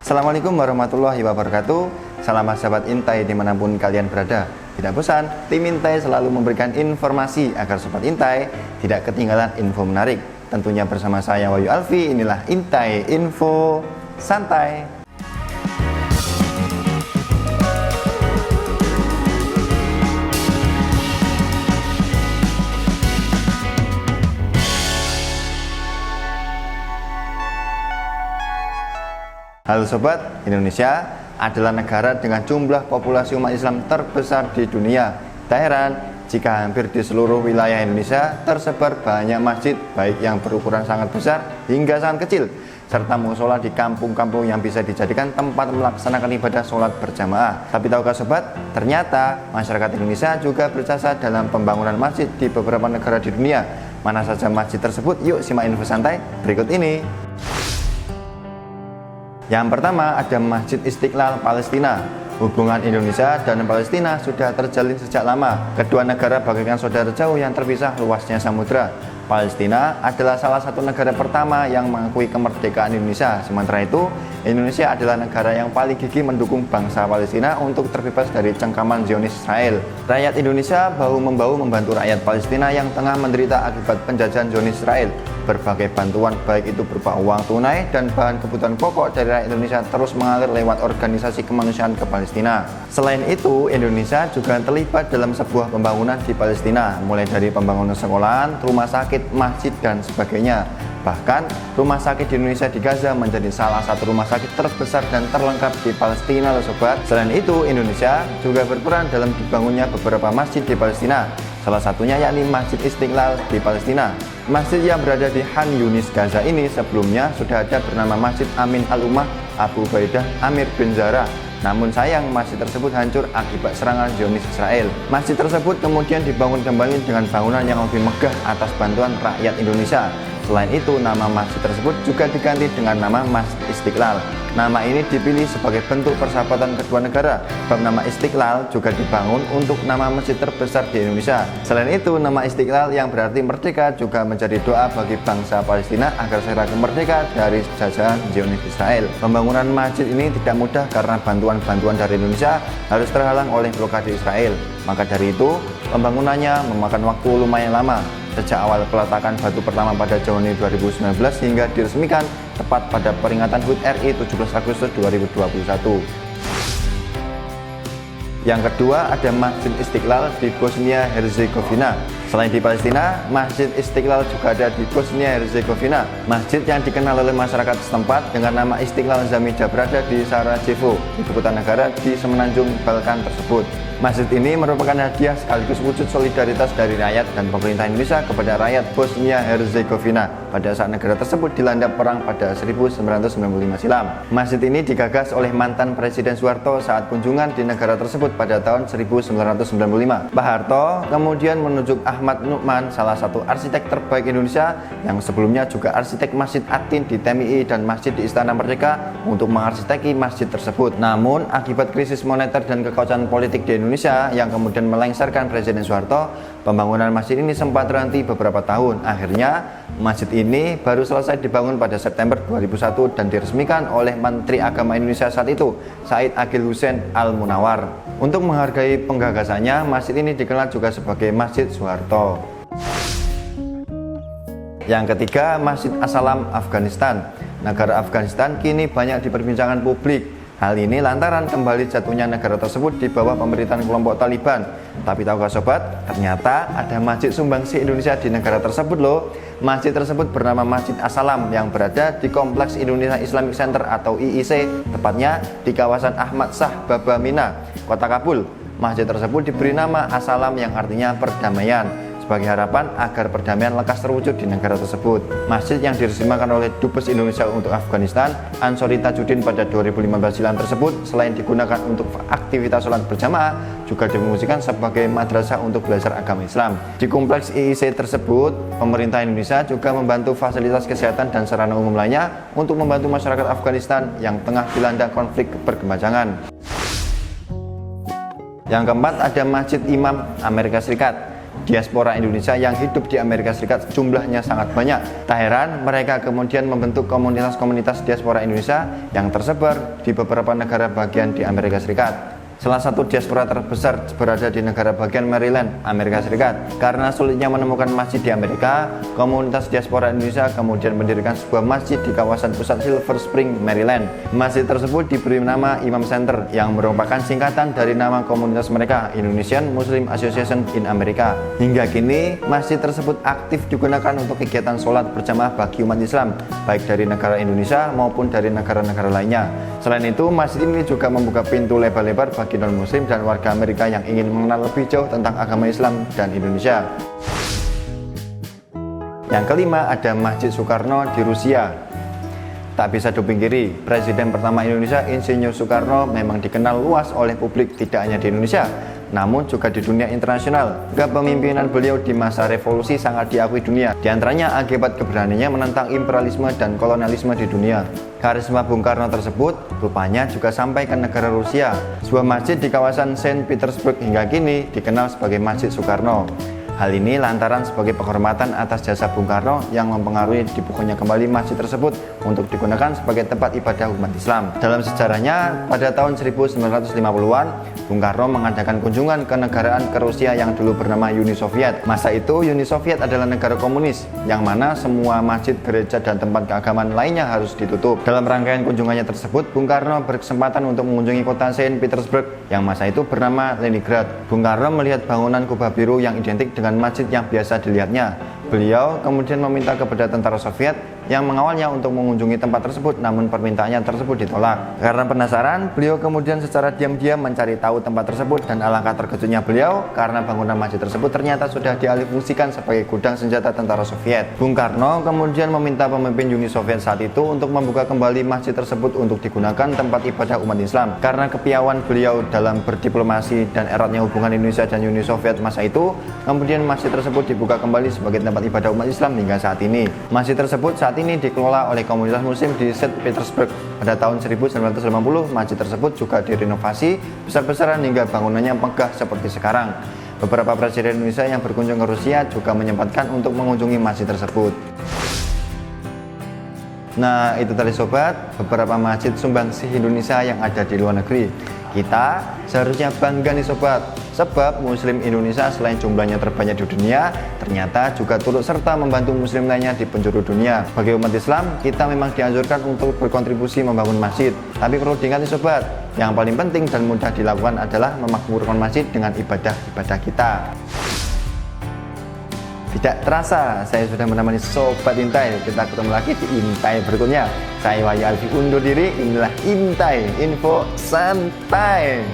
Assalamualaikum warahmatullahi wabarakatuh. Salam sahabat Intai dimanapun kalian berada. Tidak bosan, tim Intai selalu memberikan informasi agar sobat Intai tidak ketinggalan info menarik. Tentunya bersama saya Wahyu Alfi, inilah Intai Info Santai. Halo sobat, Indonesia adalah negara dengan jumlah populasi umat Islam terbesar di dunia. Tak heran jika hampir di seluruh wilayah Indonesia tersebar banyak masjid, baik yang berukuran sangat besar hingga sangat kecil, serta musola di kampung-kampung yang bisa dijadikan tempat melaksanakan ibadah sholat berjamaah. Tapi tahukah sobat, ternyata masyarakat Indonesia juga berjasa dalam pembangunan masjid di beberapa negara di dunia. Mana saja masjid tersebut? Yuk simak info santai berikut ini. Yang pertama ada Masjid Istiqlal Palestina. Hubungan Indonesia dan Palestina sudah terjalin sejak lama. Kedua negara bagaikan saudara jauh yang terpisah luasnya samudra. Palestina adalah salah satu negara pertama yang mengakui kemerdekaan Indonesia. Sementara itu, Indonesia adalah negara yang paling gigih mendukung bangsa Palestina untuk terbebas dari cengkaman Zionis Israel. Rakyat Indonesia bahu-membahu membantu rakyat Palestina yang tengah menderita akibat penjajahan Zionis Israel. Berbagai bantuan baik itu berupa uang tunai dan bahan kebutuhan pokok dari rakyat Indonesia terus mengalir lewat organisasi kemanusiaan ke Palestina. Selain itu, Indonesia juga terlibat dalam sebuah pembangunan di Palestina, mulai dari pembangunan sekolahan, rumah sakit, masjid, dan sebagainya. Bahkan, rumah sakit di Indonesia di Gaza menjadi salah satu rumah sakit terbesar dan terlengkap di Palestina loh sobat. Selain itu, Indonesia juga berperan dalam dibangunnya beberapa masjid di Palestina. Salah satunya yakni Masjid Istiqlal di Palestina. Masjid yang berada di Khan Yunis, Gaza ini sebelumnya sudah ada bernama Masjid Amin Al-Ummah Abu Ubaidah Amir bin Zara. Namun sayang, masjid tersebut hancur akibat serangan Zionis Israel. Masjid tersebut kemudian dibangun kembali dengan bangunan yang lebih megah atas bantuan rakyat Indonesia. Selain itu, nama masjid tersebut juga diganti dengan nama Masjid Istiqlal. Nama ini dipilih sebagai bentuk persahabatan kedua negara. Sebab nama Istiqlal juga dibangun untuk nama masjid terbesar di Indonesia. Selain itu, nama Istiqlal yang berarti merdeka juga menjadi doa bagi bangsa Palestina agar segera merdeka dari jajahan Zionis Israel. Pembangunan masjid ini tidak mudah karena bantuan dari Indonesia harus terhalang oleh blokade Israel. Maka dari itu, pembangunannya memakan waktu lumayan lama. Sejak awal peletakan batu pertama pada Juni 2019 hingga diresmikan tepat pada peringatan HUT RI 17 Agustus 2021. Yang kedua ada Masjid Istiqlal di Bosnia Herzegovina. Selain di Palestina, Masjid Istiqlal juga ada di Bosnia Herzegovina. Masjid yang dikenal oleh masyarakat setempat dengan nama Istiqlal Zamija berada di Sarajevo, ibu kota negara di semenanjung Balkan tersebut. Masjid ini merupakan hadiah sekaligus wujud solidaritas dari rakyat dan pemerintah Indonesia kepada rakyat Bosnia Herzegovina pada saat negara tersebut dilanda perang pada 1995 silam. Masjid ini digagas oleh mantan Presiden Soeharto saat kunjungan di negara tersebut pada tahun 1995. Pak Harto kemudian menunjuk Ahmad Nukman, salah satu arsitek terbaik Indonesia yang sebelumnya juga arsitek Masjid Atin di TMI dan Masjid di Istana Merdeka untuk mengarsiteki masjid tersebut. Namun akibat krisis moneter dan kekacauan politik di Indonesia yang kemudian melengsarkan Presiden Soeharto, pembangunan masjid ini sempat terhenti beberapa tahun. Akhirnya masjid ini baru selesai dibangun pada September 2001 dan diresmikan oleh Menteri Agama Indonesia saat itu, Said Agil Hussein Al-Munawar. Untuk menghargai penggagasannya, masjid ini dikenal juga sebagai Masjid Soeharto. Yang ketiga, Masjid As-Salam Afghanistan. Negara Afghanistan kini banyak diperbincangkan publik. Hal ini lantaran kembali jatuhnya negara tersebut di bawah pemerintahan kelompok Taliban. Tapi tahukah sobat, ternyata ada masjid sumbangsi Indonesia di negara tersebut loh. Masjid tersebut bernama Masjid As-Salam yang berada di Kompleks Indonesia Islamic Center atau IIC, tepatnya di kawasan Ahmad Shah Baba Mina, Kota Kabul. Masjid tersebut diberi nama As-Salam yang artinya perdamaian, sebagai harapan agar perdamaian lekas terwujud di negara tersebut. Masjid yang diresmikan oleh Dubes Indonesia untuk Afghanistan, Ansori Tajuddin pada 2015 silam tersebut, selain digunakan untuk aktivitas sholat berjamaah, juga difungsikan sebagai madrasah untuk belajar agama Islam. Di kompleks IIC tersebut, pemerintah Indonesia juga membantu fasilitas kesehatan dan sarana umum lainnya untuk membantu masyarakat Afghanistan yang tengah dilanda konflik berkepanjangan. Yang keempat ada Masjid Imam Amerika Serikat. Diaspora Indonesia yang hidup di Amerika Serikat jumlahnya sangat banyak. Tak heran mereka kemudian membentuk komunitas-komunitas diaspora Indonesia yang tersebar di beberapa negara bagian di Amerika Serikat. Salah satu diaspora terbesar berada di negara bagian Maryland, Amerika Serikat. Karena sulitnya menemukan masjid di Amerika, komunitas diaspora Indonesia kemudian mendirikan sebuah masjid di kawasan pusat Silver Spring, Maryland. Masjid tersebut diberi nama Imam Center yang merupakan singkatan dari nama komunitas mereka, Indonesian Muslim Association in America. Hingga kini, masjid tersebut aktif digunakan untuk kegiatan sholat berjamaah bagi umat Islam, baik dari negara Indonesia maupun dari negara-negara lainnya. Selain itu, masjid ini juga membuka pintu lebar-lebar bagi non-muslim dan warga Amerika yang ingin mengenal lebih jauh tentang agama Islam dan Indonesia. Yang kelima, ada Masjid Soekarno di Rusia. Tak bisa dipungkiri, Presiden pertama Indonesia, Insinyur Soekarno, memang dikenal luas oleh publik tidak hanya di Indonesia, namun juga di dunia internasional. Kepemimpinan beliau di masa revolusi sangat diakui dunia, di antaranya akibat keberaniannya menentang imperialisme dan kolonialisme di dunia. Karisma Bung Karno tersebut rupanya juga sampai ke negara Rusia. Sebuah masjid di kawasan Saint Petersburg hingga kini dikenal sebagai Masjid Soekarno. Hal ini lantaran sebagai penghormatan atas jasa Bung Karno yang mempengaruhi dibukunya kembali masjid tersebut untuk digunakan sebagai tempat ibadah umat Islam. Dalam sejarahnya, pada tahun 1950-an, Bung Karno mengadakan kunjungan kenegaraan ke Rusia yang dulu bernama Uni Soviet. Masa itu, Uni Soviet adalah negara komunis, yang mana semua masjid, gereja, dan tempat keagamaan lainnya harus ditutup. Dalam rangkaian kunjungannya tersebut, Bung Karno berkesempatan untuk mengunjungi kota Saint Petersburg yang masa itu bernama Leningrad. Bung Karno melihat bangunan kubah biru yang identik dengan masjid yang biasa dilihatnya. Beliau kemudian meminta kepada tentara Soviet yang mengawalnya untuk mengunjungi tempat tersebut, namun permintaannya tersebut ditolak. Karena penasaran, beliau kemudian secara diam-diam mencari tahu tempat tersebut, dan alangkah terkejutnya beliau karena bangunan masjid tersebut ternyata sudah dialihfungsikan sebagai gudang senjata tentara Soviet. Bung Karno kemudian meminta pemimpin Uni Soviet saat itu untuk membuka kembali masjid tersebut untuk digunakan tempat ibadah umat Islam. Karena kepiawaian beliau dalam berdiplomasi dan eratnya hubungan Indonesia dan Uni Soviet masa itu, kemudian masjid tersebut dibuka kembali sebagai tempat ibadah umat Islam hingga saat ini. Masjid tersebut saat ini dikelola oleh komunitas muslim di Saint Petersburg. Pada tahun 1980, masjid tersebut juga direnovasi besar-besaran hingga bangunannya megah seperti sekarang. Beberapa presiden Indonesia yang berkunjung ke Rusia juga menyempatkan untuk mengunjungi masjid tersebut. Nah, itu tadi sobat, beberapa masjid sumbangsih Indonesia yang ada di luar negeri. Kita seharusnya bangga nih sobat, sebab muslim Indonesia selain jumlahnya terbanyak di dunia, ternyata juga turut serta membantu muslim lainnya di penjuru dunia. Bagi umat Islam, kita memang dianjurkan untuk berkontribusi membangun masjid. Tapi perlu diingat nih sobat, yang paling penting dan mudah dilakukan adalah memakmurkan masjid dengan ibadah-ibadah kita. Tidak terasa, saya sudah menemani Sobat Intai. Kita ketemu lagi di Intai berikutnya. Saya Wahyu Alfi undur diri. Inilah Intai, info santai.